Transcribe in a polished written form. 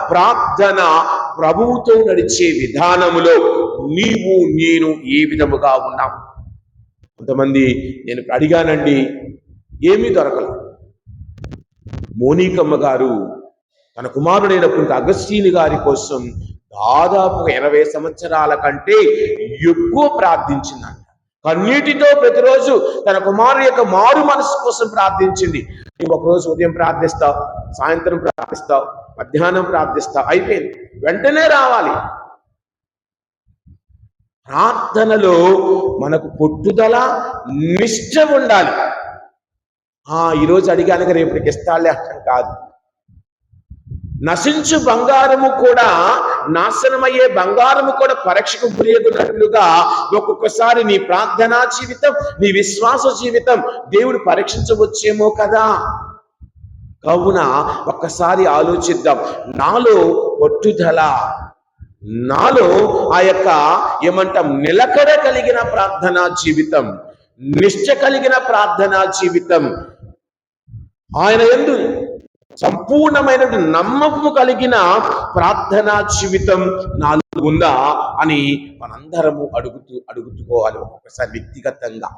ప్రార్థన ప్రభువుతో నడిచే విధానములో నీవు నేను ఏ విధముగా ఉన్నాం? కొంతమంది నేను అడిగానండి, ఏమీ దొరకలేదు. మోనికమ్మ గారు తన కుమారుడైనటువంటి అగస్టీని గారి కోసం దాదాపు 20 సంవత్సరాల కంటే ఎక్కువ ప్రార్థించిందంట. కన్నీటితో ప్రతిరోజు తన కుమారుడు యొక్క మారు మనసు కోసం ప్రార్థించింది. నువ్వు ఒకరోజు ఉదయం ప్రార్థిస్తావు, సాయంత్రం ప్రార్థిస్తావు, మధ్యాహ్నం ప్రార్థిస్తావు, అయిపోయింది. వెంటనే రావాలి. ప్రార్థనలో మనకు పట్టుదల, నిష్ఠ ఉండాలి. ఈరోజు అడిగానుక రేపటికి ఇస్తాళ్లే అర్థం కాదు. నశించు బంగారము కూడా, నాశనమయ్యే బంగారము కూడా పరీక్షకు గురియగున్నట్లుగా ఒక్కొక్కసారి నీ ప్రార్థనా జీవితం, నీ విశ్వాస జీవితం దేవుడు పరీక్షించవచ్చేమో కదా. కావున ఒక్కసారి ఆలోచిద్దాం. నాలో పట్టుదల, నాలో ఆ యొక్క నిలకడ కలిగిన ప్రార్థనా జీవితం, నిష్ఠ కలిగిన ప్రార్థనా జీవితం, ఆయన యందు సంపూర్ణమైన నమ్మకము కలిగిన ప్రార్థనా జీవితం నాలో ఉందా అని మనందరము అడుగుకోవాలి ఒక్కొక్కసారి వ్యక్తిగతంగా.